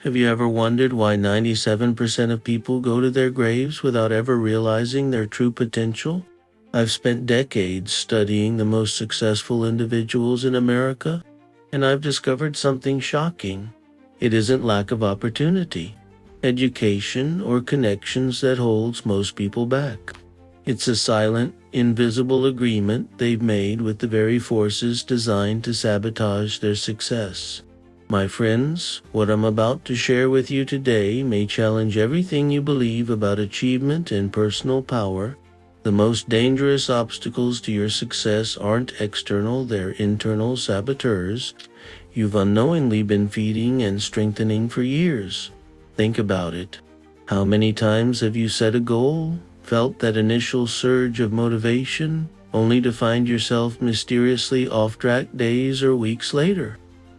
Have you ever wondered why 97% of people go to their graves without ever realizing their true potential? I've spent decades studying the most successful individuals in America, and I've discovered something shocking. It isn't lack of opportunity, education, or connections that holds most people back. It's a silent, invisible agreement they've made with the very forces designed to sabotage their success. My friends, what I'm about to share with you today may challenge everything you believe about achievement and personal power. The most dangerous obstacles to your success aren't external, they're internal saboteurs you've unknowingly been feeding and strengthening for years. Think about it. How many times have you set a goal, felt that initial surge of motivation, only to find yourself mysteriously off track days or weeks later?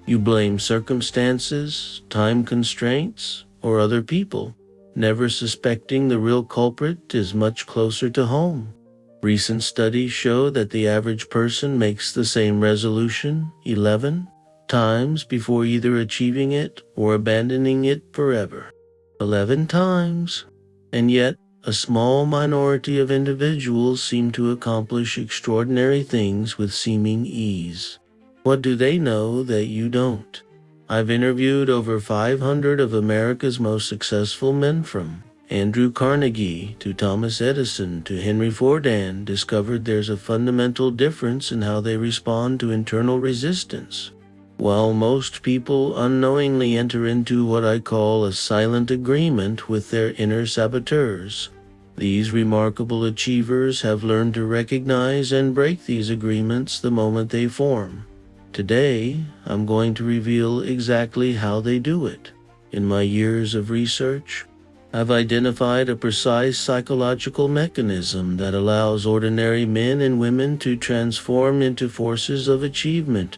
You blame circumstances, time constraints, or other people, never suspecting the real culprit is much closer to home. Recent studies show that the average person makes the same resolution 11 times before either achieving it or abandoning it forever. 11 times. And yet, a small minority of individuals seem to accomplish extraordinary things with seeming ease. What do they know that you don't? I've interviewed over 500 of America's most successful men, from Andrew Carnegie to Thomas Edison to Henry Ford, and discovered there's a fundamental difference in how they respond to internal resistance. While most people unknowingly enter into what I call a silent agreement with their inner saboteurs, these remarkable achievers have learned to recognize and break these agreements the moment they form. Today, I'm going to reveal exactly how they do it. In my years of research, I've identified a precise psychological mechanism that allows ordinary men and women to transform into forces of achievement,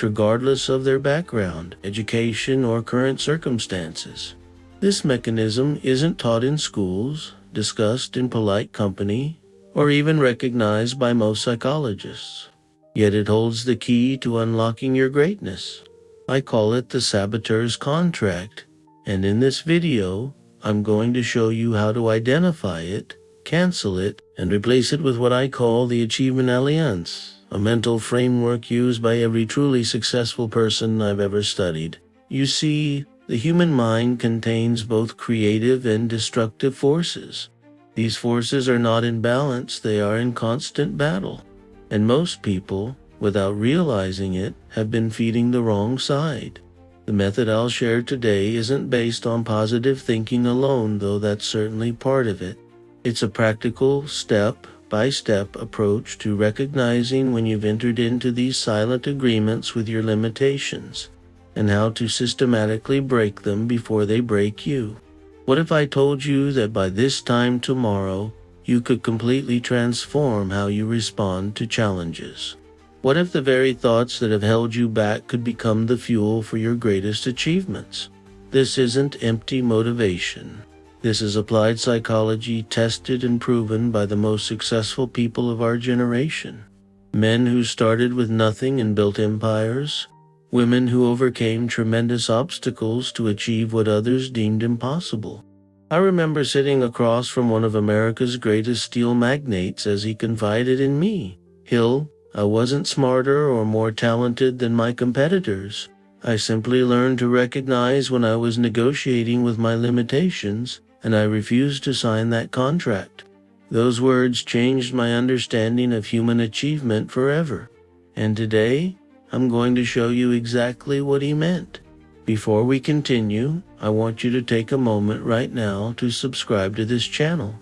regardless of their background, education, or current circumstances. This mechanism isn't taught in schools, discussed in polite company, or even recognized by most psychologists. Yet it holds the key to unlocking your greatness. I call it the saboteur's contract, and in this video, I'm going to show you how to identify it, cancel it, and replace it with what I call the Achievement Alliance, a mental framework used by every truly successful person I've ever studied. You see, the human mind contains both creative and destructive forces. These forces are not in balance, they are in constant battle. And most people, without realizing it, have been feeding the wrong side. The method I'll share today isn't based on positive thinking alone, though that's certainly part of it. It's a practical, step-by-step approach to recognizing when you've entered into these silent agreements with your limitations, and how to systematically break them before they break you. What if I told you that by this time tomorrow, you could completely transform how you respond to challenges? What if the very thoughts that have held you back could become the fuel for your greatest achievements? This isn't empty motivation. This is applied psychology, tested and proven by the most successful people of our generation. Men who started with nothing and built empires. Women who overcame tremendous obstacles to achieve what others deemed impossible. I remember sitting across from one of America's greatest steel magnates as he confided in me, "Hill, I wasn't smarter or more talented than my competitors. I simply learned to recognize when I was negotiating with my limitations, and I refused to sign that contract." Those words changed my understanding of human achievement forever. And today, I'm going to show you exactly what he meant. Before we continue, I want you to take a moment right now to subscribe to this channel.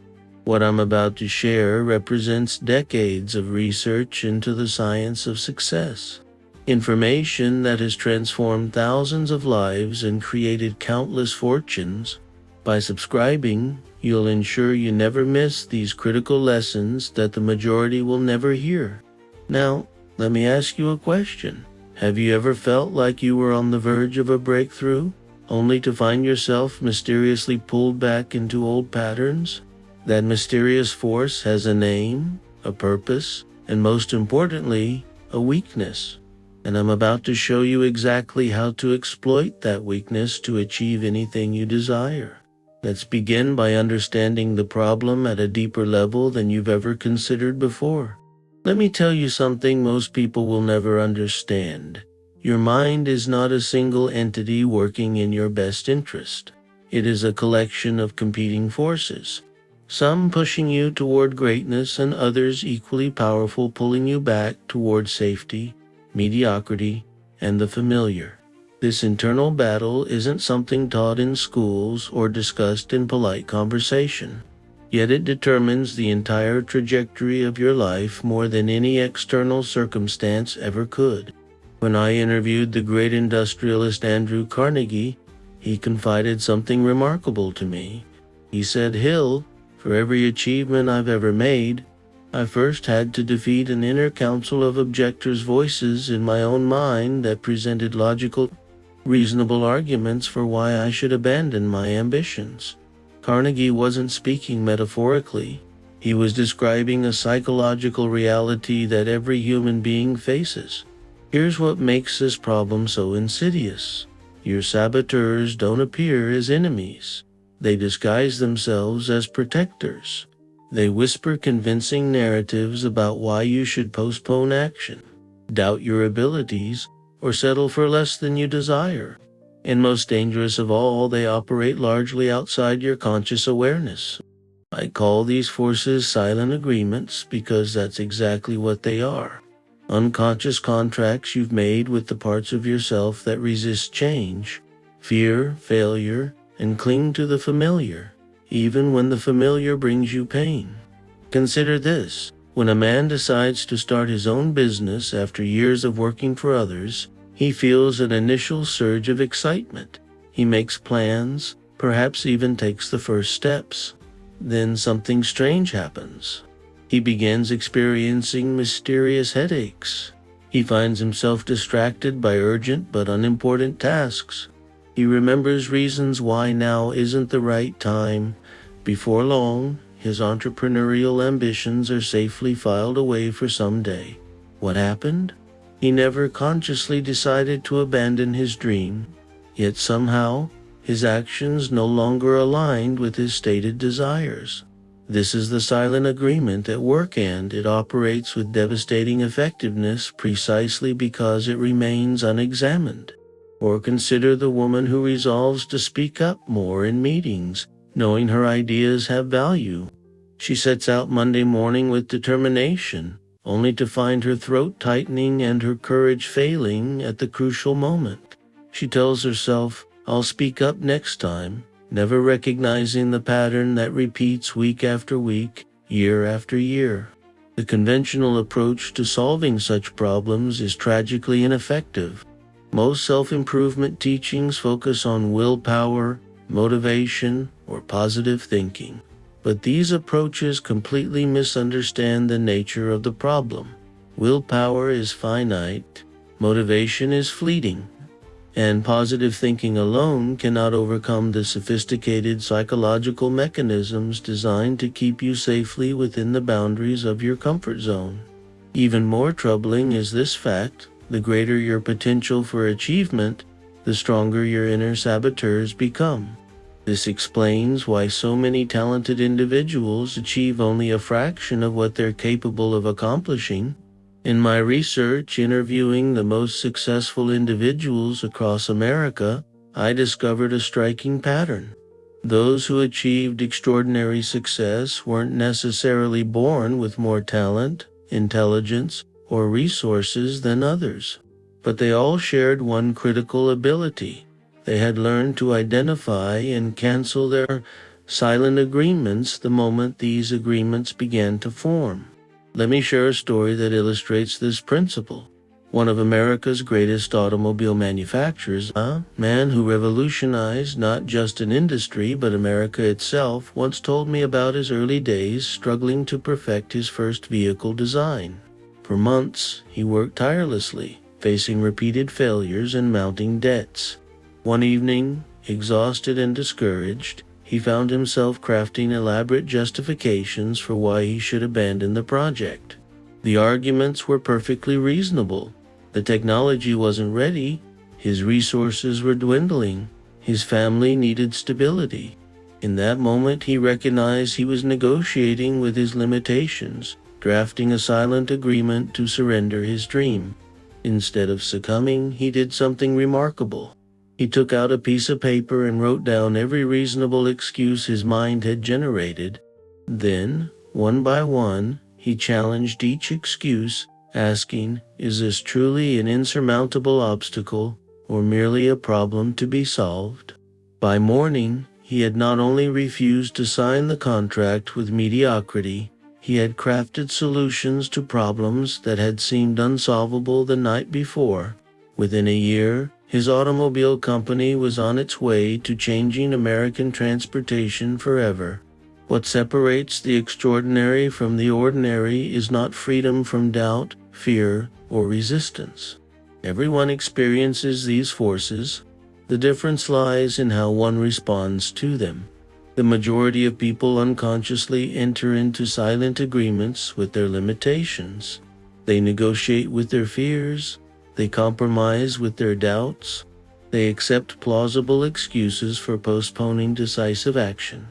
What I'm about to share represents decades of research into the science of success. Information that has transformed thousands of lives and created countless fortunes. By subscribing, you'll ensure you never miss these critical lessons that the majority will never hear. Now, let me ask you a question. Have you ever felt like you were on the verge of a breakthrough, only to find yourself mysteriously pulled back into old patterns? That mysterious force has a name, a purpose, and most importantly, a weakness. and I'm about to show you exactly how to exploit that weakness to achieve anything you desire. Let's begin by understanding the problem at a deeper level than you've ever considered before. Let me tell you something most people will never understand. Your mind is not a single entity working in your best interest. It is a collection of competing forces, some pushing you toward greatness and others equally powerful pulling you back toward safety, mediocrity, and the familiar. This internal battle isn't something taught in schools or discussed in polite conversation. Yet it determines the entire trajectory of your life more than any external circumstance ever could. When I interviewed the great industrialist Andrew Carnegie, he confided something remarkable to me. He said, "Hill, for every achievement I've ever made, I first had to defeat an inner council of objectors' voices in my own mind that presented logical, reasonable arguments for why I should abandon my ambitions." Carnegie wasn't speaking metaphorically. He was describing a psychological reality that every human being faces. Here's what makes this problem so insidious. Your saboteurs don't appear as enemies. They disguise themselves as protectors. They whisper convincing narratives about why you should postpone action, doubt your abilities, or settle for less than you desire. And most dangerous of all, they operate largely outside your conscious awareness. I call these forces silent agreements because that's exactly what they are. Unconscious contracts you've made with the parts of yourself that resist change, fear, failure, and cling to the familiar, even when the familiar brings you pain. Consider this. When a man decides to start his own business after years of working for others, he feels an initial surge of excitement. He makes plans, perhaps even takes the first steps. Then something strange happens. He begins experiencing mysterious headaches. He finds himself distracted by urgent but unimportant tasks. He remembers reasons why now isn't the right time. Before long, his entrepreneurial ambitions are safely filed away for some day. What happened? He never consciously decided to abandon his dream, yet somehow, his actions no longer aligned with his stated desires. This is the silent agreement at work, and it operates with devastating effectiveness precisely because it remains unexamined. Or consider the woman who resolves to speak up more in meetings, knowing her ideas have value. She sets out Monday morning with determination, only to find her throat tightening and her courage failing at the crucial moment. She tells herself, "I'll speak up next time," never recognizing the pattern that repeats week after week, year after year. The conventional approach to solving such problems is tragically ineffective. Most self-improvement teachings focus on willpower, motivation, or positive thinking. But these approaches completely misunderstand the nature of the problem. Willpower is finite, motivation is fleeting, and positive thinking alone cannot overcome the sophisticated psychological mechanisms designed to keep you safely within the boundaries of your comfort zone. Even more troubling is this fact: the greater your potential for achievement, the stronger your inner saboteurs become. This explains why so many talented individuals achieve only a fraction of what they're capable of accomplishing. In my research interviewing the most successful individuals across America, I discovered a striking pattern. Those who achieved extraordinary success weren't necessarily born with more talent, intelligence, or resources than others, but they all shared one critical ability. They had learned to identify and cancel their silent agreements the moment these agreements began to form. Let me share a story that illustrates this principle. One of America's greatest automobile manufacturers, a man who revolutionized not just an industry but America itself, once told me about his early days struggling to perfect his first vehicle design. For months, he worked tirelessly, facing repeated failures and mounting debts. One evening, exhausted and discouraged, he found himself crafting elaborate justifications for why he should abandon the project. The arguments were perfectly reasonable. The technology wasn't ready, his resources were dwindling, his family needed stability. In that moment, he recognized he was negotiating with his limitations, drafting a silent agreement to surrender his dream. Instead of succumbing, he did something remarkable. He took out a piece of paper and wrote down every reasonable excuse his mind had generated. Then, one by one, he challenged each excuse, asking, "Is this truly an insurmountable obstacle, or merely a problem to be solved?" By morning, he had not only refused to sign the contract with mediocrity, he had crafted solutions to problems that had seemed unsolvable the night before. Within a year, his automobile company was on its way to changing American transportation forever. What separates the extraordinary from the ordinary is not freedom from doubt, fear, or resistance. Everyone experiences these forces. The difference lies in how one responds to them. The majority of people unconsciously enter into silent agreements with their limitations. They negotiate with their fears. They compromise with their doubts. They accept plausible excuses for postponing decisive action.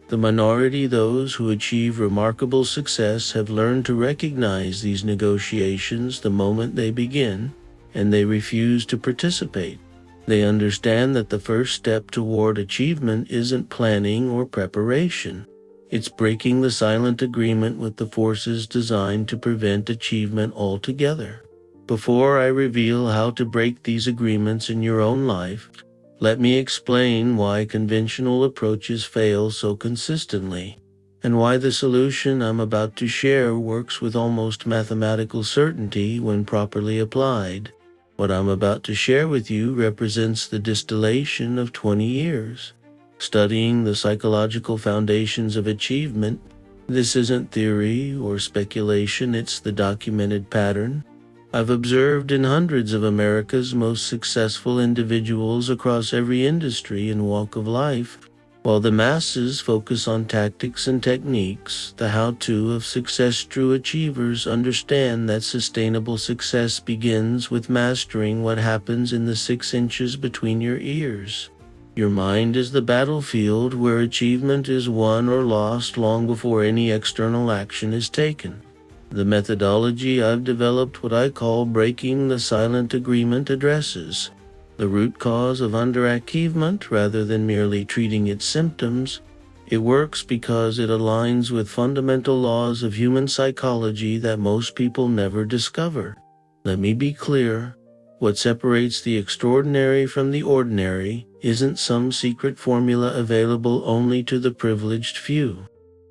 The minority, those who achieve remarkable success, have learned to recognize these negotiations the moment they begin, and they refuse to participate. They understand that the first step toward achievement isn't planning or preparation. It's breaking the silent agreement with the forces designed to prevent achievement altogether. Before I reveal how to break these agreements in your own life, let me explain why conventional approaches fail so consistently, and why the solution I'm about to share works with almost mathematical certainty when properly applied. What I'm about to share with you represents the distillation of 20 years, studying the psychological foundations of achievement. This isn't theory or speculation, it's the documented pattern I've observed in hundreds of America's most successful individuals across every industry and walk of life. While the masses focus on tactics and techniques, the how-to of success true achievers understand that sustainable success begins with mastering what happens in the 6 inches between your ears. Your mind is the battlefield where achievement is won or lost long before any external action is taken. The methodology I've developed, what I call breaking the silent agreement, addresses the root cause of underachievement rather than merely treating its symptoms. It works because it aligns with fundamental laws of human psychology that most people never discover. Let me be clear. What separates the extraordinary from the ordinary isn't some secret formula available only to the privileged few.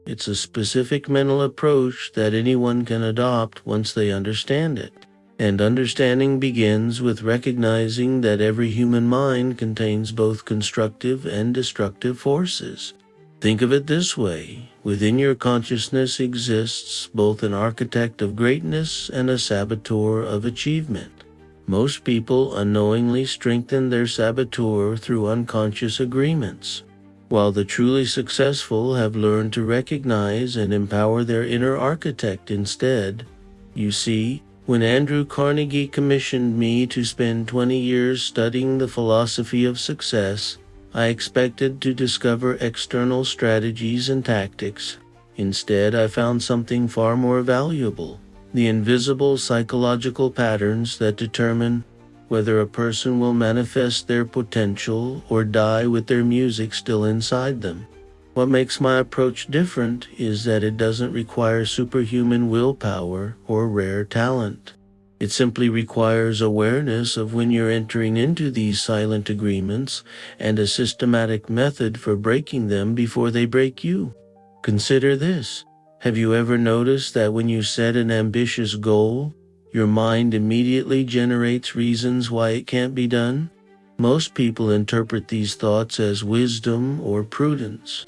It's a specific mental approach that anyone can adopt once they understand it. And understanding begins with recognizing that every human mind contains both constructive and destructive forces. Think of it this way: within your consciousness exists both an architect of greatness and a saboteur of achievement. Most people unknowingly strengthen their saboteur through unconscious agreements, while the truly successful have learned to recognize and empower their inner architect instead. You see, when Andrew Carnegie commissioned me to spend 20 years studying the philosophy of success, I expected to discover external strategies and tactics. Instead, I found something far more valuable: the invisible psychological patterns that determine whether a person will manifest their potential or die with their music still inside them. What makes my approach different is that it doesn't require superhuman willpower or rare talent. It simply requires awareness of when you're entering into these silent agreements and a systematic method for breaking them before they break you. Consider this. Have you ever noticed that when you set an ambitious goal, your mind immediately generates reasons why it can't be done? Most people interpret these thoughts as wisdom or prudence,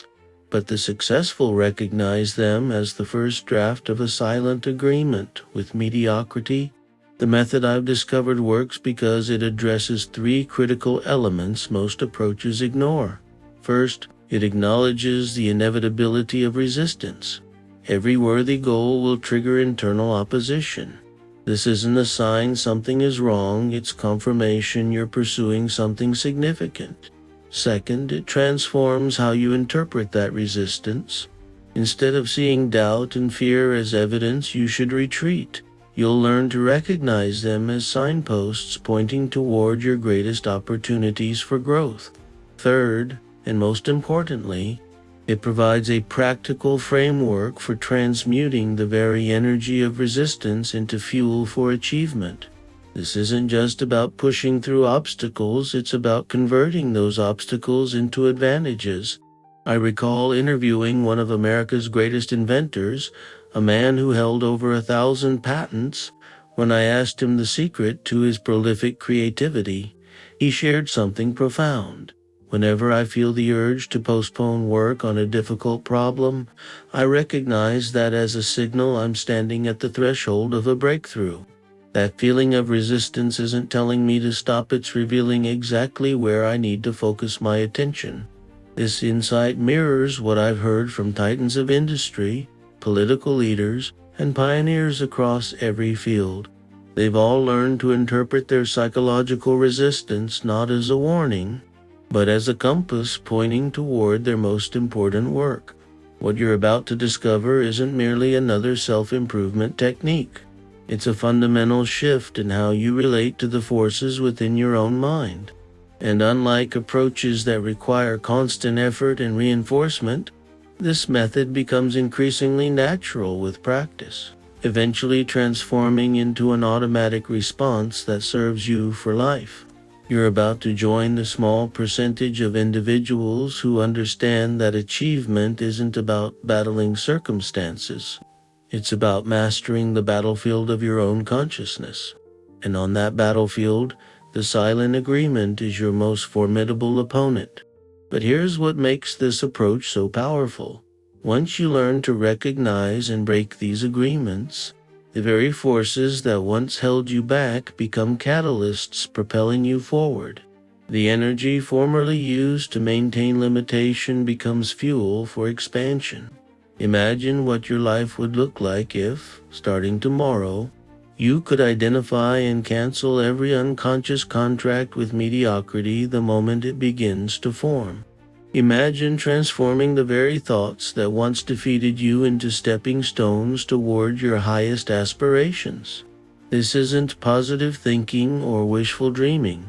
but the successful recognize them as the first draft of a silent agreement with mediocrity. The method I've discovered works because it addresses 3 critical elements most approaches ignore. First, it acknowledges the inevitability of resistance. Every worthy goal will trigger internal opposition. This isn't a sign something is wrong, it's confirmation you're pursuing something significant. Second, it transforms how you interpret that resistance. Instead of seeing doubt and fear as evidence you should retreat, you'll learn to recognize them as signposts pointing toward your greatest opportunities for growth. Third, and most importantly, it provides a practical framework for transmuting the very energy of resistance into fuel for achievement. This isn't just about pushing through obstacles, it's about converting those obstacles into advantages. I recall interviewing one of America's greatest inventors, a man who held over 1,000 patents. When I asked him the secret to his prolific creativity, he shared something profound. Whenever I feel the urge to postpone work on a difficult problem, I recognize that as a signal I'm standing at the threshold of a breakthrough. That feeling of resistance isn't telling me to stop, it's revealing exactly where I need to focus my attention. This insight mirrors what I've heard from titans of industry, political leaders, and pioneers across every field. They've all learned to interpret their psychological resistance not as a warning, but as a compass pointing toward their most important work. What you're about to discover isn't merely another self-improvement technique. It's a fundamental shift in how you relate to the forces within your own mind. And unlike approaches that require constant effort and reinforcement, this method becomes increasingly natural with practice, eventually transforming into an automatic response that serves you for life. You're about to join the small percentage of individuals who understand that achievement isn't about battling circumstances. It's about mastering the battlefield of your own consciousness. And on that battlefield, the silent agreement is your most formidable opponent. But here's what makes this approach so powerful. Once you learn to recognize and break these agreements, the very forces that once held you back become catalysts propelling you forward. The energy formerly used to maintain limitation becomes fuel for expansion. Imagine what your life would look like if, starting tomorrow, you could identify and cancel every unconscious contract with mediocrity the moment it begins to form. Imagine transforming the very thoughts that once defeated you into stepping stones toward your highest aspirations. This isn't positive thinking or wishful dreaming.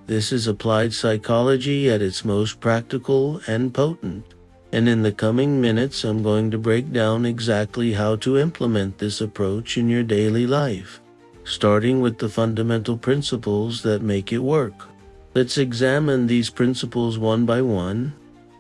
This is applied psychology at its most practical and potent. And in the coming minutes, I'm going to break down exactly how to implement this approach in your daily life, starting with the fundamental principles that make it work. Let's examine these principles one by one,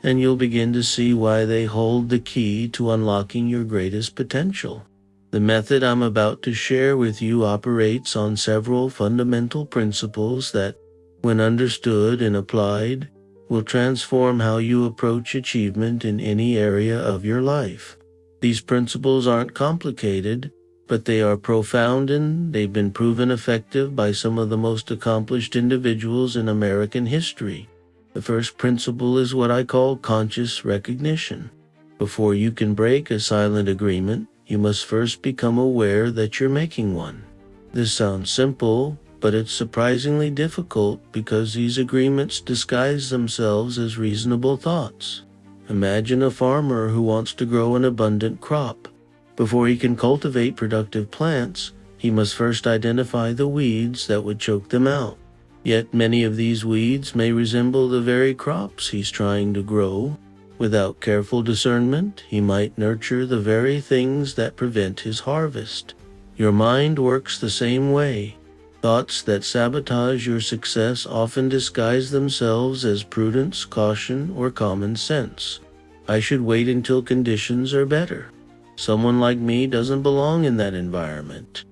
and you'll begin to see why they hold the key to unlocking your greatest potential. The method I'm about to share with you operates on several fundamental principles that, when understood and applied, will transform how you approach achievement in any area of your life. These principles aren't complicated, but they are profound and they've been proven effective by some of the most accomplished individuals in American history. The first principle is what I call conscious recognition. Before you can break a silent agreement, you must first become aware that you're making one. This sounds simple, but it's surprisingly difficult because these agreements disguise themselves as reasonable thoughts. Imagine a farmer who wants to grow an abundant crop. Before he can cultivate productive plants, he must first identify the weeds that would choke them out. Yet many of these weeds may resemble the very crops he's trying to grow. Without careful discernment, he might nurture the very things that prevent his harvest. Your mind works the same way. Thoughts that sabotage your success often disguise themselves as prudence, caution, or common sense. I should wait until conditions are better. Someone like me doesn't belong in that environment.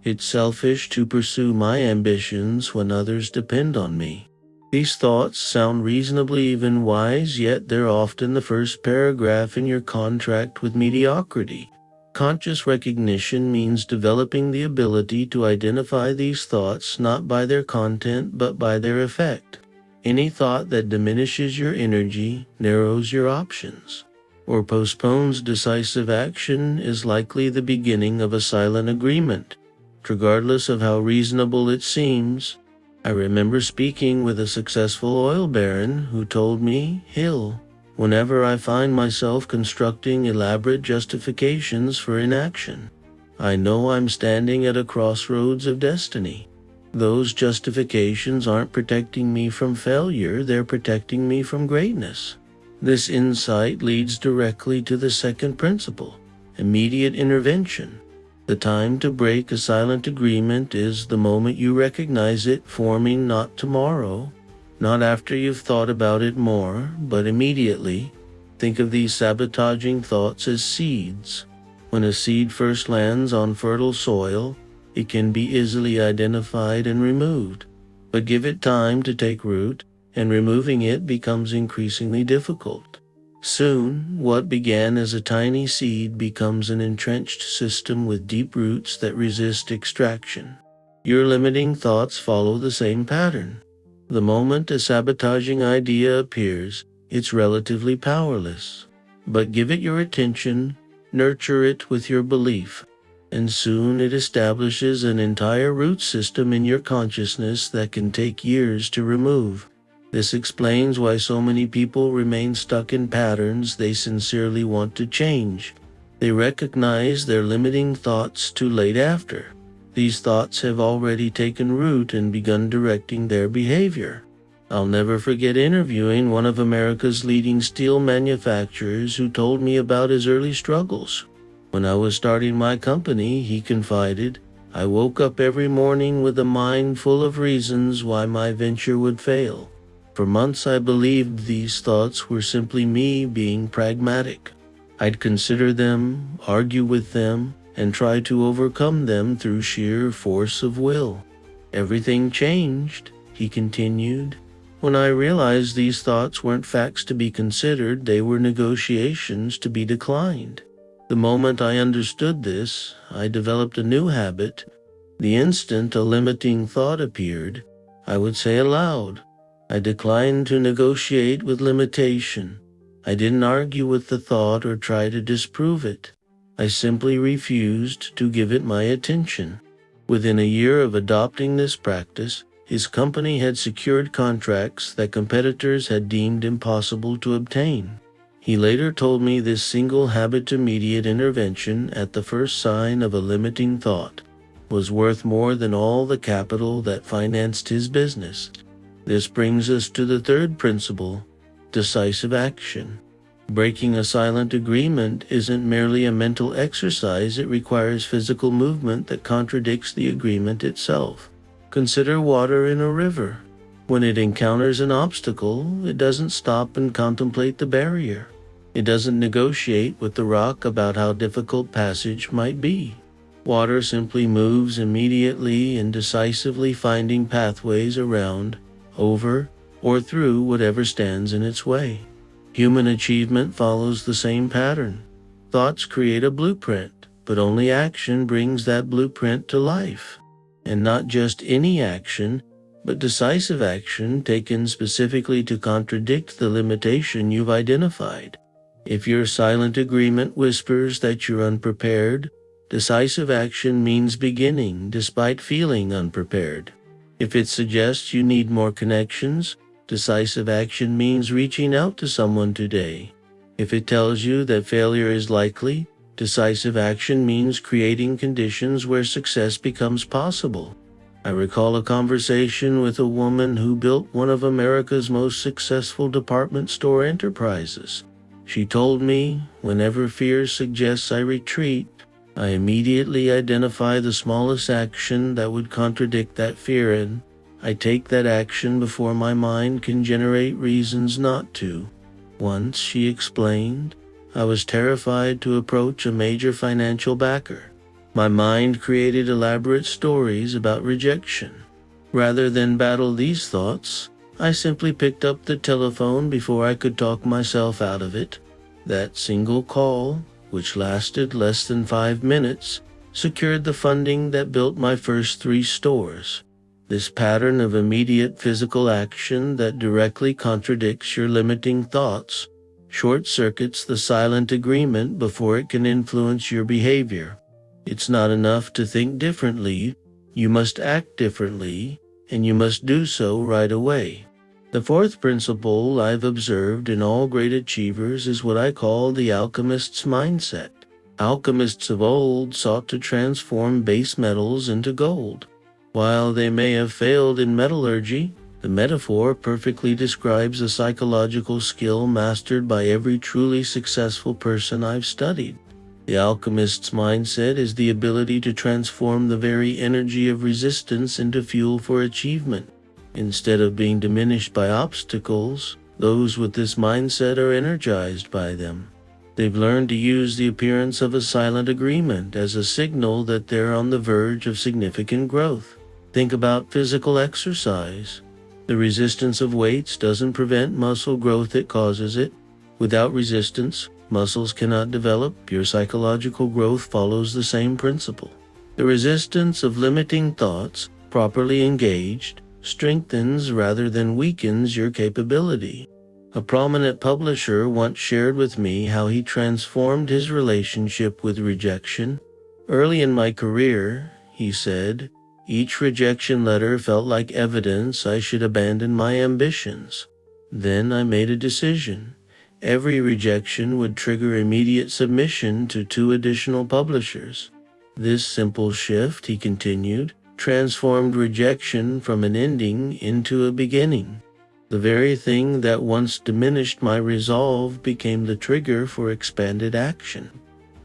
It's selfish to pursue my ambitions when others depend on me. These thoughts sound reasonably even wise, yet they're often the first paragraph in your contract with mediocrity. Conscious recognition means developing the ability to identify these thoughts not by their content but by their effect. Any thought that diminishes your energy, narrows your options, or postpones decisive action is likely the beginning of a silent agreement. regardless of how reasonable it seems. I remember speaking with a successful oil baron who told me, "Hill, whenever I find myself constructing elaborate justifications for inaction, I know I'm standing at a crossroads of destiny. Those justifications aren't protecting me from failure, they're protecting me from greatness." This insight leads directly to the second principle: immediate intervention. The time to break a silent agreement is the moment you recognize it forming, not tomorrow, not after you've thought about it more, but immediately. Think of these sabotaging thoughts as seeds. When a seed first lands on fertile soil, it can be easily identified and removed. But give it time to take root, and removing it becomes increasingly difficult. Soon, what began as a tiny seed becomes an entrenched system with deep roots that resist extraction. Your limiting thoughts follow the same pattern. The moment a sabotaging idea appears, it's relatively powerless. But give it your attention, nurture it with your belief, and soon it establishes an entire root system in your consciousness that can take years to remove. This explains why so many people remain stuck in patterns they sincerely want to change. They recognize their limiting thoughts too late after. These thoughts have already taken root and begun directing their behavior. I'll never forget interviewing one of America's leading steel manufacturers who told me about his early struggles. When I was starting my company, he confided, "I woke up every morning with a mind full of reasons why my venture would fail. For months I believed these thoughts were simply me being pragmatic. I'd consider them, argue with them, and try to overcome them through sheer force of will. Everything changed," he continued, "when I realized these thoughts weren't facts to be considered, they were negotiations to be declined. The moment I understood this, I developed a new habit. The instant a limiting thought appeared, I would say aloud, I declined to negotiate with limitation. I didn't argue with the thought or try to disprove it. I simply refused to give it my attention." Within a year of adopting this practice, his company had secured contracts that competitors had deemed impossible to obtain. He later told me this single habit, immediate intervention at the first sign of a limiting thought, was worth more than all the capital that financed his business. This brings us to the third principle: decisive action. Breaking a silent agreement isn't merely a mental exercise, it requires physical movement that contradicts the agreement itself. Consider water in a river. When it encounters an obstacle, it doesn't stop and contemplate the barrier. It doesn't negotiate with the rock about how difficult passage might be. Water simply moves immediately and decisively, finding pathways around, over, or through whatever stands in its way. Human achievement follows the same pattern. Thoughts create a blueprint, but only action brings that blueprint to life. And not just any action, but decisive action taken specifically to contradict the limitation you've identified. If your silent agreement whispers that you're unprepared, decisive action means beginning despite feeling unprepared. If it suggests you need more connections, decisive action means reaching out to someone today. If it tells you that failure is likely, decisive action means creating conditions where success becomes possible. I recall a conversation with a woman who built one of America's most successful department store enterprises. She told me, "Whenever fear suggests I retreat, I immediately identify the smallest action that would contradict that fear, and I take that action before my mind can generate reasons not to." Once, she explained, I was terrified to approach a major financial backer. My mind created elaborate stories about rejection. Rather than battle these thoughts, I simply picked up the telephone before I could talk myself out of it. That single call, which lasted less than 5 minutes, secured the funding that built my first 3 stores. This pattern of immediate physical action that directly contradicts your limiting thoughts short-circuits the silent agreement before it can influence your behavior. It's not enough to think differently. You must act differently, and you must do so right away. The fourth principle I've observed in all great achievers is what I call the alchemist's mindset. Alchemists of old sought to transform base metals into gold. While they may have failed in metallurgy, the metaphor perfectly describes a psychological skill mastered by every truly successful person I've studied. The alchemist's mindset is the ability to transform the very energy of resistance into fuel for achievement. Instead of being diminished by obstacles, those with this mindset are energized by them. They've learned to use the appearance of a silent agreement as a signal that they're on the verge of significant growth. Think about physical exercise. The resistance of weights doesn't prevent muscle growth, it causes it. Without resistance, muscles cannot develop. Your psychological growth follows the same principle. The resistance of limiting thoughts, properly engaged, strengthens rather than weakens your capability. A prominent publisher once shared with me how he transformed his relationship with rejection. Early in my career, he said, each rejection letter felt like evidence I should abandon my ambitions. Then I made a decision. Every rejection would trigger immediate submission to 2 additional publishers. This simple shift, he continued, transformed rejection from an ending into a beginning. The very thing that once diminished my resolve became the trigger for expanded action.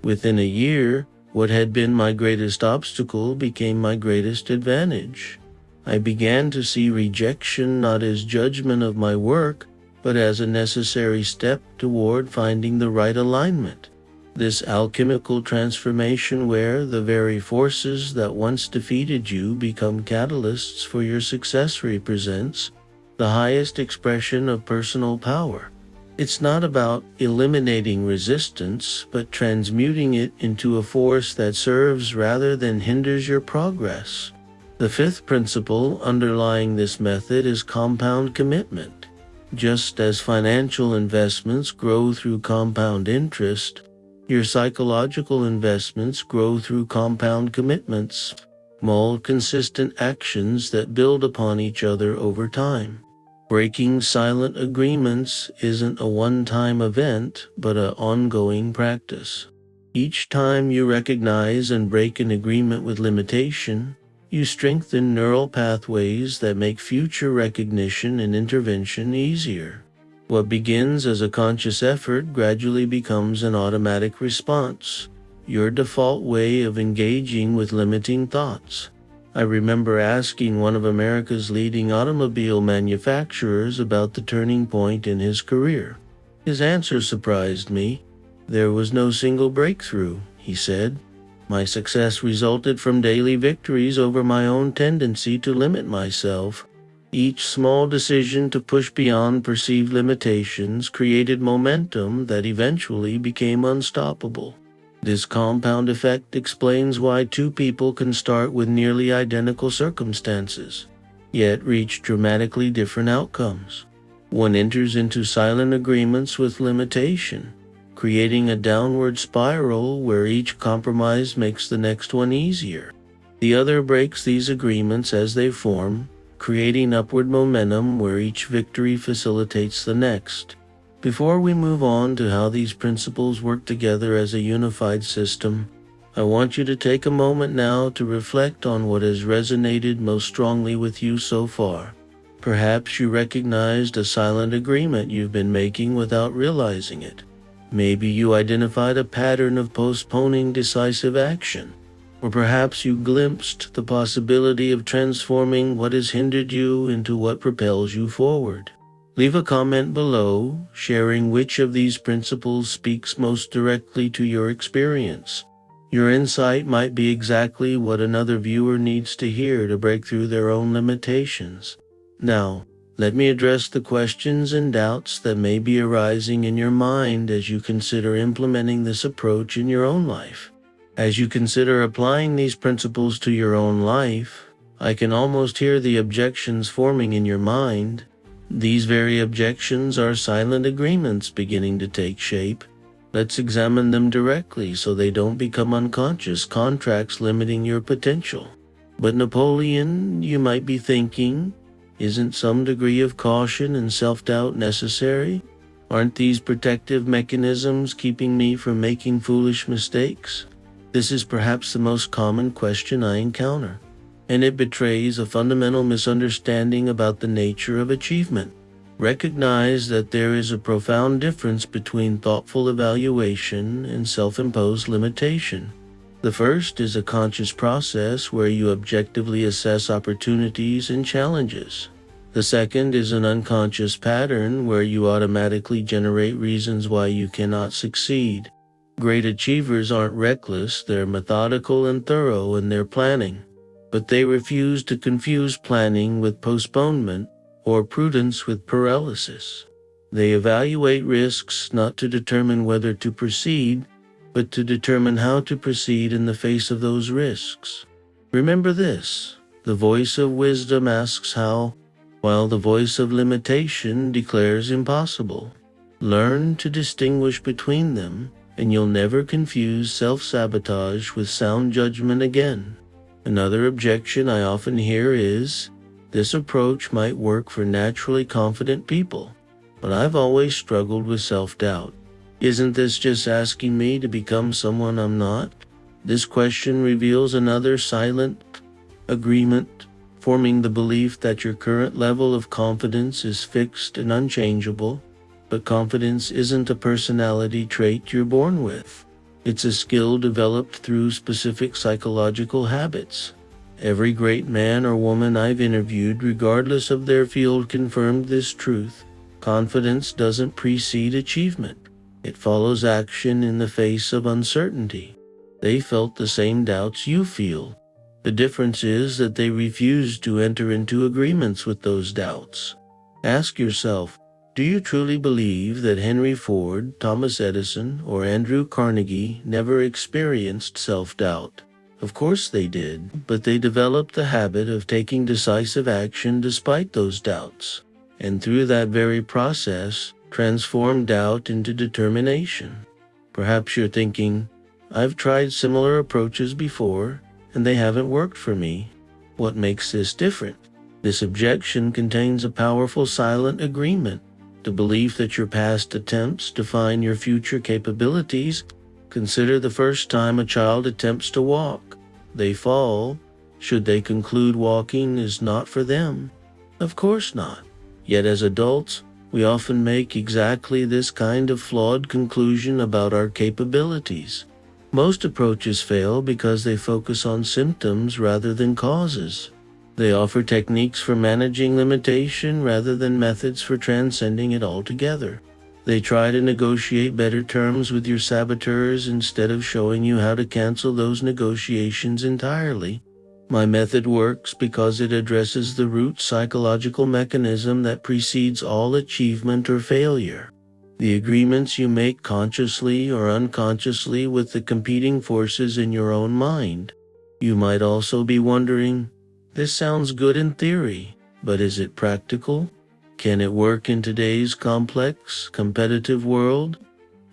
Within a year, what had been my greatest obstacle became my greatest advantage. I began to see rejection not as judgment of my work, but as a necessary step toward finding the right alignment. This alchemical transformation where the very forces that once defeated you become catalysts for your success represents the highest expression of personal power. It's not about eliminating resistance, but transmuting it into a force that serves rather than hinders your progress. The fifth principle underlying this method is compound commitment. Just as financial investments grow through compound interest, your psychological investments grow through compound commitments, small consistent actions that build upon each other over time. Breaking silent agreements isn't a one-time event, but an ongoing practice. Each time you recognize and break an agreement with limitation, you strengthen neural pathways that make future recognition and intervention easier. What begins as a conscious effort gradually becomes an automatic response, your default way of engaging with limiting thoughts. I remember asking one of America's leading automobile manufacturers about the turning point in his career. His answer surprised me. There was no single breakthrough, he said. My success resulted from daily victories over my own tendency to limit myself. Each small decision to push beyond perceived limitations created momentum that eventually became unstoppable. This compound effect explains why 2 people can start with nearly identical circumstances, yet reach dramatically different outcomes. One enters into silent agreements with limitation, creating a downward spiral where each compromise makes the next one easier. The other breaks these agreements as they form, creating upward momentum where each victory facilitates the next. Before we move on to how these principles work together as a unified system, I want you to take a moment now to reflect on what has resonated most strongly with you so far. Perhaps you recognized a silent agreement you've been making without realizing it. Maybe you identified a pattern of postponing decisive action. Or perhaps you glimpsed the possibility of transforming what has hindered you into what propels you forward. Leave a comment below, sharing which of these principles speaks most directly to your experience. Your insight might be exactly what another viewer needs to hear to break through their own limitations. Now, let me address the questions and doubts that may be arising in your mind as you consider implementing this approach in your own life. As you consider applying these principles to your own life, I can almost hear the objections forming in your mind. These very objections are silent agreements beginning to take shape. Let's examine them directly so they don't become unconscious contracts limiting your potential. But Napoleon, you might be thinking, isn't some degree of caution and self-doubt necessary? Aren't these protective mechanisms keeping me from making foolish mistakes? This is perhaps the most common question I encounter, and it betrays a fundamental misunderstanding about the nature of achievement. Recognize that there is a profound difference between thoughtful evaluation and self-imposed limitation. The first is a conscious process where you objectively assess opportunities and challenges. The second is an unconscious pattern where you automatically generate reasons why you cannot succeed. Great achievers aren't reckless, they're methodical and thorough in their planning, but they refuse to confuse planning with postponement or prudence with paralysis. They evaluate risks not to determine whether to proceed, but to determine how to proceed in the face of those risks. Remember this: the voice of wisdom asks how, while the voice of limitation declares impossible. Learn to distinguish between them, and you'll never confuse self-sabotage with sound judgment again. Another objection I often hear is, this approach might work for naturally confident people, but I've always struggled with self-doubt. Isn't this just asking me to become someone I'm not? This question reveals another silent agreement, forming the belief that your current level of confidence is fixed and unchangeable. But confidence isn't a personality trait you're born with. It's a skill developed through specific psychological habits. Every great man or woman I've interviewed, regardless of their field, confirmed this truth. Confidence doesn't precede achievement. It follows action in the face of uncertainty. They felt the same doubts you feel. The difference is that they refused to enter into agreements with those doubts. Ask yourself, do you truly believe that Henry Ford, Thomas Edison, or Andrew Carnegie never experienced self-doubt? Of course they did, but they developed the habit of taking decisive action despite those doubts, and through that very process, transformed doubt into determination. Perhaps you're thinking, I've tried similar approaches before, and they haven't worked for me. What makes this different? This objection contains a powerful silent agreement, the belief that your past attempts define your future capabilities. Consider the first time a child attempts to walk. They fall. Should they conclude walking is not for them? Of course not. Yet as adults, we often make exactly this kind of flawed conclusion about our capabilities. Most approaches fail because they focus on symptoms rather than causes. They offer techniques for managing limitation rather than methods for transcending it altogether. They try to negotiate better terms with your saboteurs instead of showing you how to cancel those negotiations entirely. My method works because it addresses the root psychological mechanism that precedes all achievement or failure. The agreements you make consciously or unconsciously with the competing forces in your own mind. You might also be wondering, this sounds good in theory, but is it practical? Can it work in today's complex, competitive world?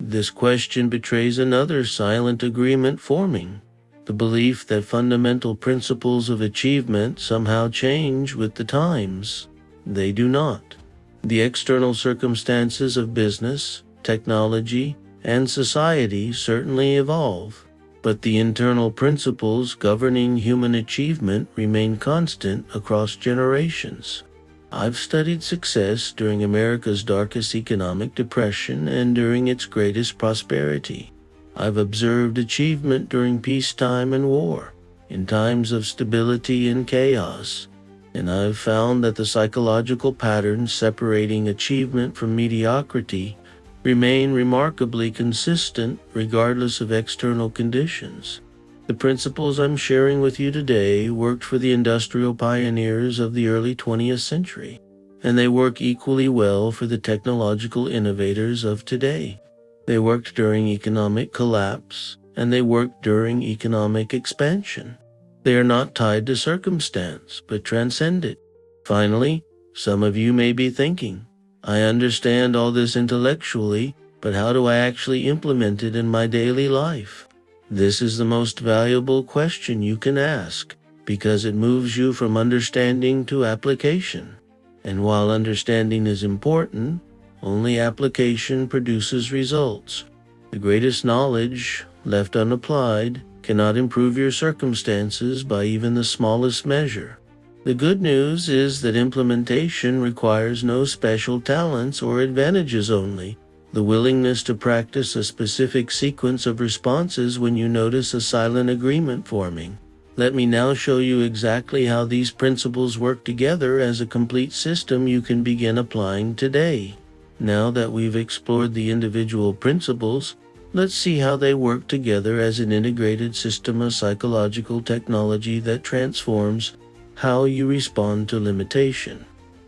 This question betrays another silent agreement forming, the belief that fundamental principles of achievement somehow change with the times. They do not. The external circumstances of business, technology, and society certainly evolve, but the internal principles governing human achievement remain constant across generations. I've studied success during America's darkest economic depression and during its greatest prosperity. I've observed achievement during peacetime and war, in times of stability and chaos, and I've found that the psychological patterns separating achievement from mediocrity remain remarkably consistent regardless of external conditions. The principles I'm sharing with you today worked for the industrial pioneers of the early 20th century, and they work equally well for the technological innovators of today. They worked during economic collapse, and they worked during economic expansion. They are not tied to circumstance, but transcend it. Finally, some of you may be thinking, I understand all this intellectually, but how do I actually implement it in my daily life? This is the most valuable question you can ask, because it moves you from understanding to application. And while understanding is important, only application produces results. The greatest knowledge, left unapplied, cannot improve your circumstances by even the smallest measure. The good news is that implementation requires no special talents or advantages, only the willingness to practice a specific sequence of responses when you notice a silent agreement forming. Let me now show you exactly how these principles work together as a complete system you can begin applying today. Now that we've explored the individual principles, let's see how they work together as an integrated system of psychological technology that transforms how you respond to limitation.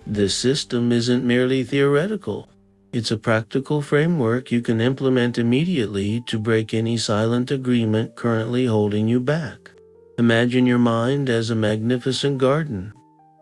This system isn't merely theoretical. It's a practical framework you can implement immediately to break any silent agreement currently holding you back. Imagine your mind as a magnificent garden.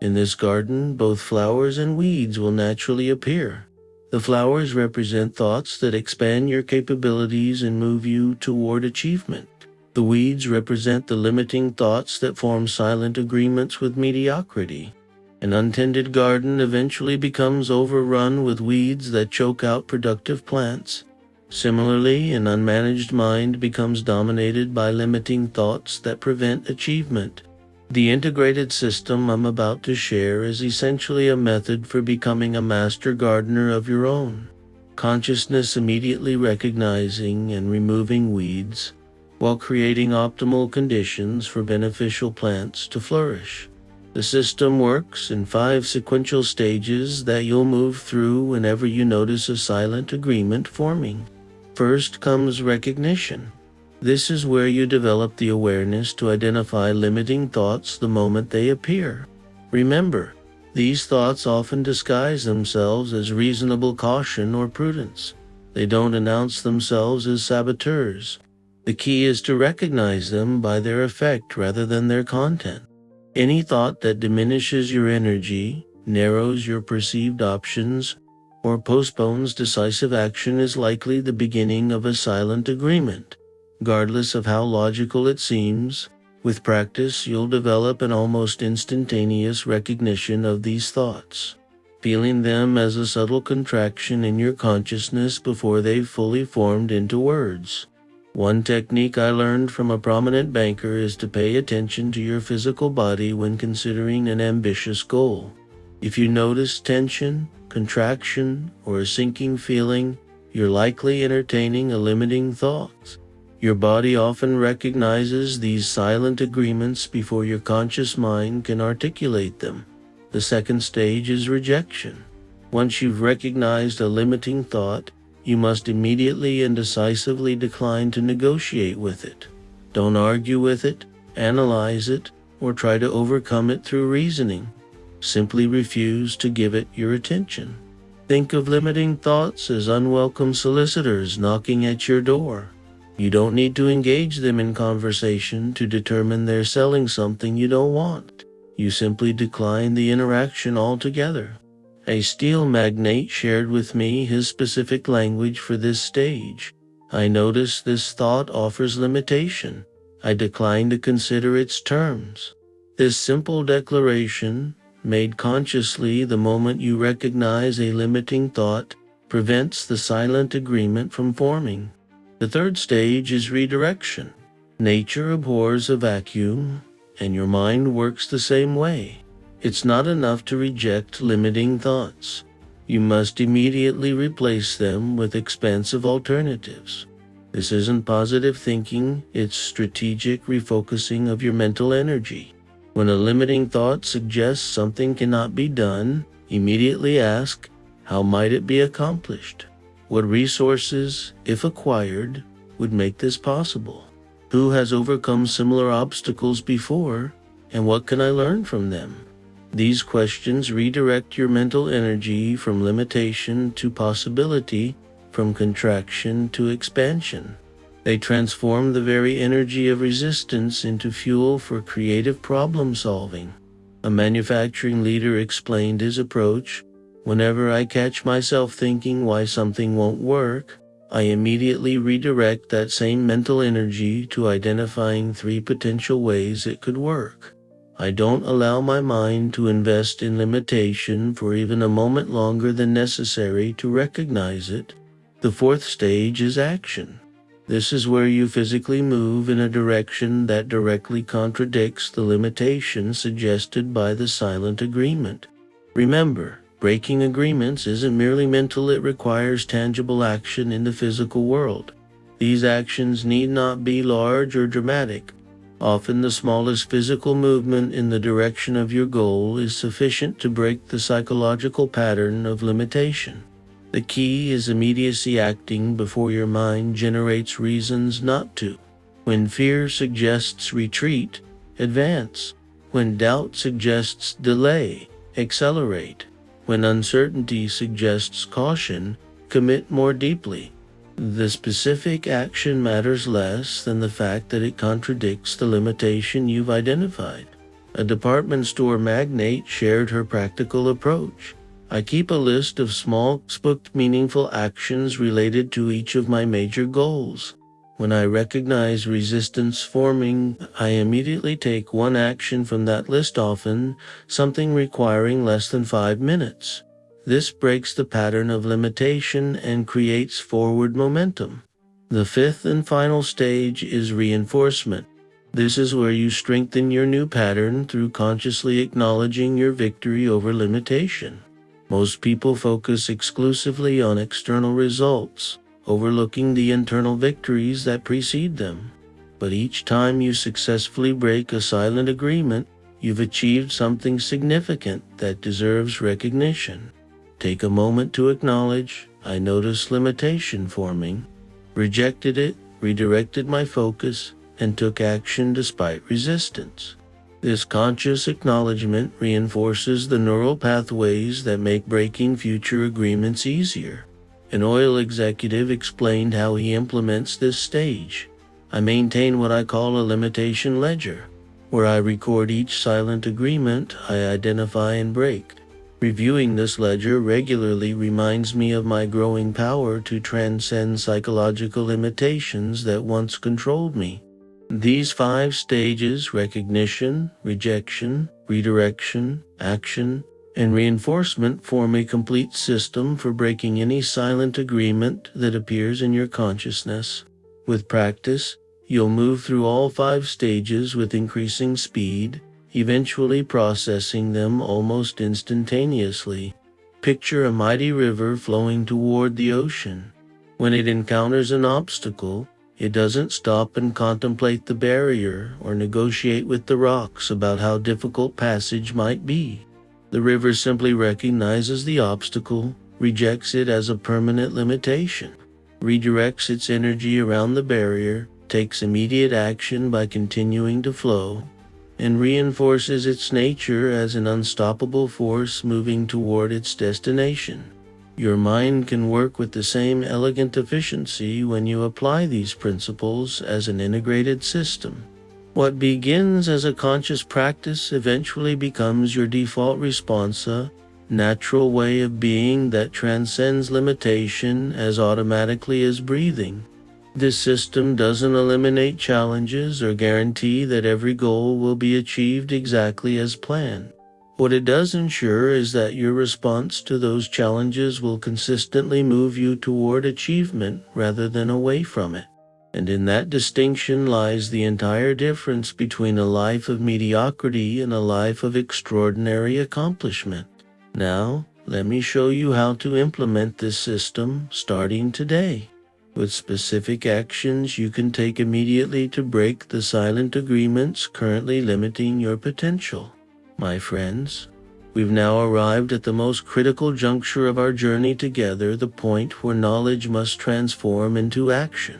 In this garden, both flowers and weeds will naturally appear. The flowers represent thoughts that expand your capabilities and move you toward achievement. The weeds represent the limiting thoughts that form silent agreements with mediocrity. An untended garden eventually becomes overrun with weeds that choke out productive plants. Similarly, an unmanaged mind becomes dominated by limiting thoughts that prevent achievement. The integrated system I'm about to share is essentially a method for becoming a master gardener of your own. Consciousness immediately recognizing and removing weeds, while creating optimal conditions for beneficial plants to flourish. The system works in 5 sequential stages that you'll move through whenever you notice a silent agreement forming. First comes recognition. This is where you develop the awareness to identify limiting thoughts the moment they appear. Remember, these thoughts often disguise themselves as reasonable caution or prudence. They don't announce themselves as saboteurs. The key is to recognize them by their effect rather than their content. Any thought that diminishes your energy, narrows your perceived options, or postpones decisive action is likely the beginning of a silent agreement. Regardless of how logical it seems, with practice you'll develop an almost instantaneous recognition of these thoughts, feeling them as a subtle contraction in your consciousness before they've fully formed into words. One technique I learned from a prominent banker is to pay attention to your physical body when considering an ambitious goal. If you notice tension, contraction, or a sinking feeling, you're likely entertaining a limiting thought. Your body often recognizes these silent agreements before your conscious mind can articulate them. The second stage is rejection. Once you've recognized a limiting thought, you must immediately and decisively decline to negotiate with it. Don't argue with it, analyze it, or try to overcome it through reasoning. Simply refuse to give it your attention. Think of limiting thoughts as unwelcome solicitors knocking at your door. You don't need to engage them in conversation to determine they're selling something you don't want. You simply decline the interaction altogether. A steel magnate shared with me his specific language for this stage. I notice this thought offers limitation. I decline to consider its terms. This simple declaration, made consciously the moment you recognize a limiting thought, prevents the silent agreement from forming. The third stage is redirection. Nature abhors a vacuum, and your mind works the same way. It's not enough to reject limiting thoughts. You must immediately replace them with expansive alternatives. This isn't positive thinking, it's strategic refocusing of your mental energy. When a limiting thought suggests something cannot be done, immediately ask, how might it be accomplished? What resources, if acquired, would make this possible? Who has overcome similar obstacles before, and what can I learn from them? These questions redirect your mental energy from limitation to possibility, from contraction to expansion. They transform the very energy of resistance into fuel for creative problem solving. A manufacturing leader explained his approach. Whenever I catch myself thinking why something won't work, I immediately redirect that same mental energy to identifying 3 potential ways it could work. I don't allow my mind to invest in limitation for even a moment longer than necessary to recognize it. The 4th stage is action. This is where you physically move in a direction that directly contradicts the limitation suggested by the silent agreement. Remember, breaking agreements isn't merely mental, it requires tangible action in the physical world. These actions need not be large or dramatic. Often the smallest physical movement in the direction of your goal is sufficient to break the psychological pattern of limitation. The key is immediacy, acting before your mind generates reasons not to. When fear suggests retreat, advance. When doubt suggests delay, accelerate. When uncertainty suggests caution, commit more deeply. The specific action matters less than the fact that it contradicts the limitation you've identified. A department store magnate shared her practical approach. I keep a list of small, spooked, meaningful actions related to each of my major goals. When I recognize resistance forming, I immediately take one action from that list, often something requiring less than 5 minutes. This breaks the pattern of limitation and creates forward momentum. The 5th and final stage is reinforcement. This is where you strengthen your new pattern through consciously acknowledging your victory over limitation. Most people focus exclusively on external results, overlooking the internal victories that precede them. But each time you successfully break a silent agreement, you've achieved something significant that deserves recognition. Take a moment to acknowledge, I noticed limitation forming, rejected it, redirected my focus, and took action despite resistance. This conscious acknowledgement reinforces the neural pathways that make breaking future agreements easier. An oil executive explained how he implements this stage. I maintain what I call a limitation ledger, where I record each silent agreement I identify and break. Reviewing this ledger regularly reminds me of my growing power to transcend psychological limitations that once controlled me. These 5 stages, recognition, rejection, redirection, action, and reinforcement, form a complete system for breaking any silent agreement that appears in your consciousness. With practice, you'll move through all 5 stages with increasing speed, eventually processing them almost instantaneously. Picture a mighty river flowing toward the ocean. When it encounters an obstacle, it doesn't stop and contemplate the barrier or negotiate with the rocks about how difficult passage might be. The river simply recognizes the obstacle, rejects it as a permanent limitation, redirects its energy around the barrier, takes immediate action by continuing to flow, and reinforces its nature as an unstoppable force moving toward its destination. Your mind can work with the same elegant efficiency when you apply these principles as an integrated system. What begins as a conscious practice eventually becomes your default response, a natural way of being that transcends limitation as automatically as breathing. This system doesn't eliminate challenges or guarantee that every goal will be achieved exactly as planned. What it does ensure is that your response to those challenges will consistently move you toward achievement rather than away from it. And in that distinction lies the entire difference between a life of mediocrity and a life of extraordinary accomplishment. Now, let me show you how to implement this system starting today, with specific actions you can take immediately to break the silent agreements currently limiting your potential. My friends, we've now arrived at the most critical juncture of our journey together, the point where knowledge must transform into action.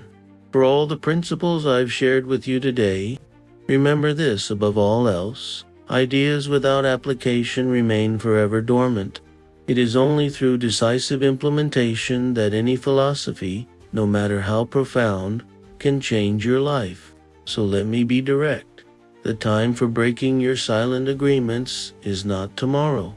For all the principles I've shared with you today, remember this above all else: ideas without application remain forever dormant. It is only through decisive implementation that any philosophy, no matter how profound, can change your life. So let me be direct. The time for breaking your silent agreements is not tomorrow,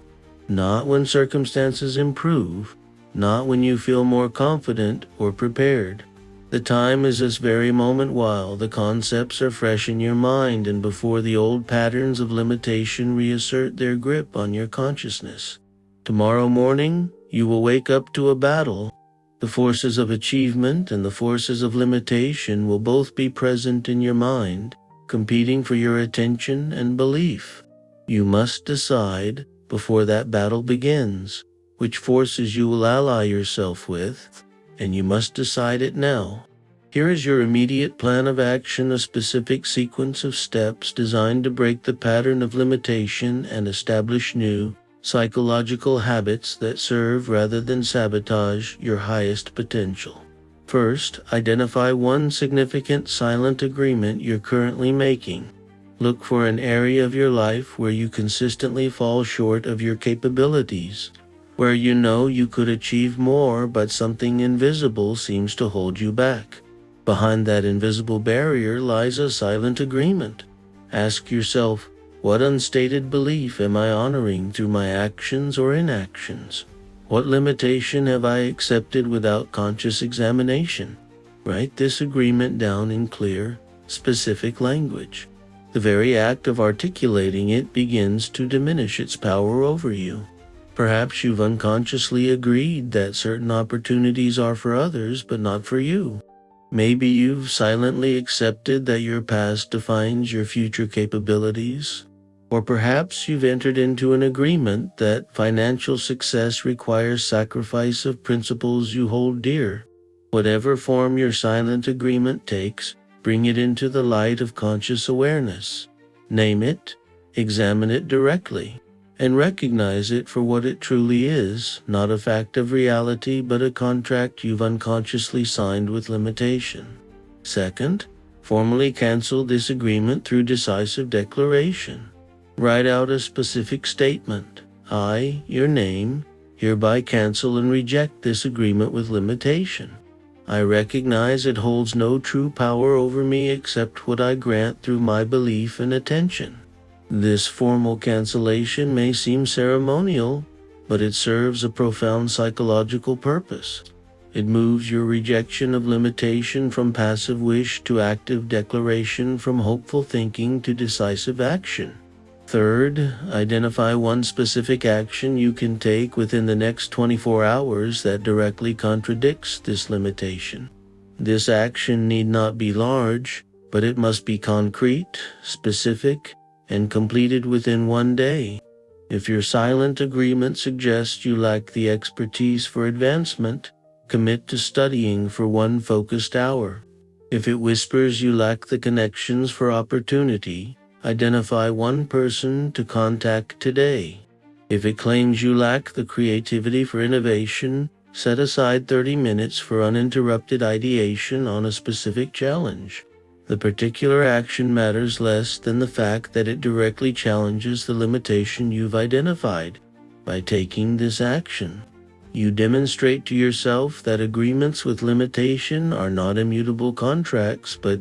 not when circumstances improve, not when you feel more confident or prepared. The time is this very moment while the concepts are fresh in your mind and before the old patterns of limitation reassert their grip on your consciousness. Tomorrow morning, you will wake up to a battle. The forces of achievement and the forces of limitation will both be present in your mind, competing for your attention and belief. You must decide, before that battle begins, which forces you will ally yourself with, and you must decide it now. Here is your immediate plan of action, a specific sequence of steps designed to break the pattern of limitation and establish new, psychological habits that serve rather than sabotage your highest potential. First, identify one significant silent agreement you're currently making. Look for an area of your life where you consistently fall short of your capabilities, where you know you could achieve more but something invisible seems to hold you back. Behind that invisible barrier lies a silent agreement. Ask yourself, what unstated belief am I honoring through my actions or inactions? What limitation have I accepted without conscious examination? Write this agreement down in clear, specific language. The very act of articulating it begins to diminish its power over you. Perhaps you've unconsciously agreed that certain opportunities are for others but not for you. Maybe you've silently accepted that your past defines your future capabilities. Or perhaps you've entered into an agreement that financial success requires sacrifice of principles you hold dear. Whatever form your silent agreement takes, bring it into the light of conscious awareness. Name it, examine it directly, and recognize it for what it truly is, not a fact of reality but a contract you've unconsciously signed with limitation. Second, formally cancel this agreement through decisive declaration. Write out a specific statement. I, your name, hereby cancel and reject this agreement with limitation. I recognize it holds no true power over me except what I grant through my belief and attention. This formal cancellation may seem ceremonial, but it serves a profound psychological purpose. It moves your rejection of limitation from passive wish to active declaration, from hopeful thinking to decisive action. Third, identify one specific action you can take within the next 24 hours that directly contradicts this limitation. This action need not be large, but it must be concrete, specific, and completed within one day. If your silent agreement suggests you lack the expertise for advancement, commit to studying for one focused hour. If it whispers you lack the connections for opportunity, identify one person to contact today. If it claims you lack the creativity for innovation, set aside 30 minutes for uninterrupted ideation on a specific challenge. The particular action matters less than the fact that it directly challenges the limitation you've identified. By taking this action, you demonstrate to yourself that agreements with limitation are not immutable contracts, but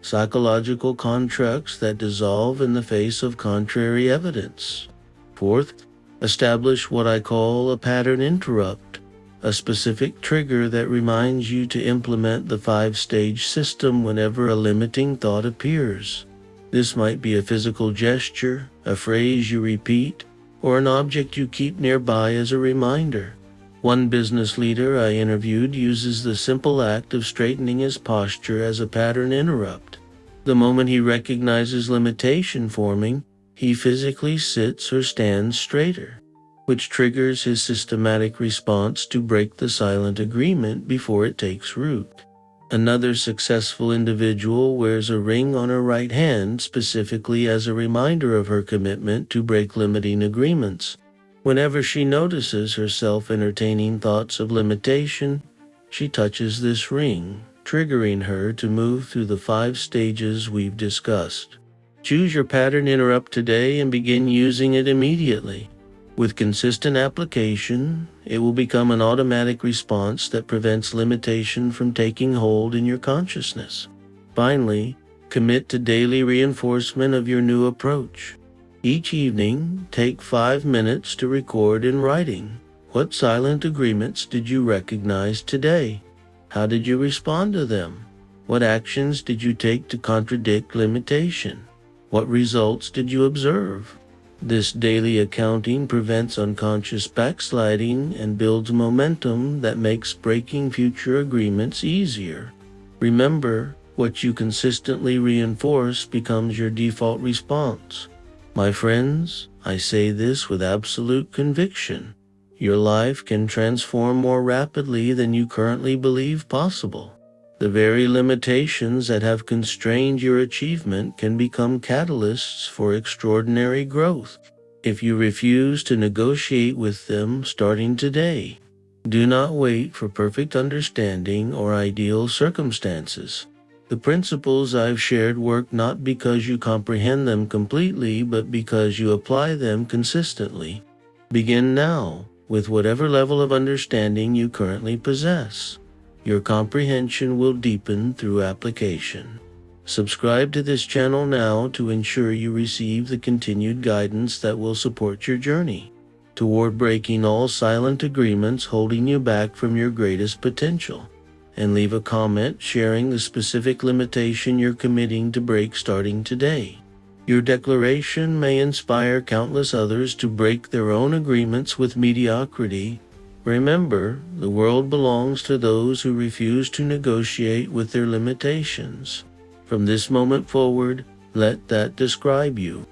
psychological constructs that dissolve in the face of contrary evidence. Fourth, establish what I call a pattern interrupt, a specific trigger that reminds you to implement the 5-stage system whenever a limiting thought appears. This might be a physical gesture, a phrase you repeat, or an object you keep nearby as a reminder. One business leader I interviewed uses the simple act of straightening his posture as a pattern interrupt. The moment he recognizes limitation forming, he physically sits or stands straighter, which triggers his systematic response to break the silent agreement before it takes root. Another successful individual wears a ring on her right hand specifically as a reminder of her commitment to break limiting agreements. Whenever she notices herself entertaining thoughts of limitation, she touches this ring, triggering her to move through the 5 stages we've discussed. Choose your pattern interrupt today and begin using it immediately. With consistent application, it will become an automatic response that prevents limitation from taking hold in your consciousness. Finally, commit to daily reinforcement of your new approach. Each evening, take 5 minutes to record in writing What silent agreements did you recognize today? How did you respond to them? What actions did you take to contradict limitation? What results did you observe? This daily accounting prevents unconscious backsliding and builds momentum that makes breaking future agreements easier. Remember, what you consistently reinforce becomes your default response. My friends, I say this with absolute conviction. Your life can transform more rapidly than you currently believe possible. The very limitations that have constrained your achievement can become catalysts for extraordinary growth if you refuse to negotiate with them starting today. Do not wait for perfect understanding or ideal circumstances. The principles I've shared work not because you comprehend them completely, but because you apply them consistently. Begin now, with whatever level of understanding you currently possess. Your comprehension will deepen through application. Subscribe to this channel now to ensure you receive the continued guidance that will support your journey toward breaking all silent agreements holding you back from your greatest potential. And leave a comment sharing the specific limitation you're committing to break starting today. Your declaration may inspire countless others to break their own agreements with mediocrity. Remember, the world belongs to those who refuse to negotiate with their limitations. From this moment forward, let that describe you.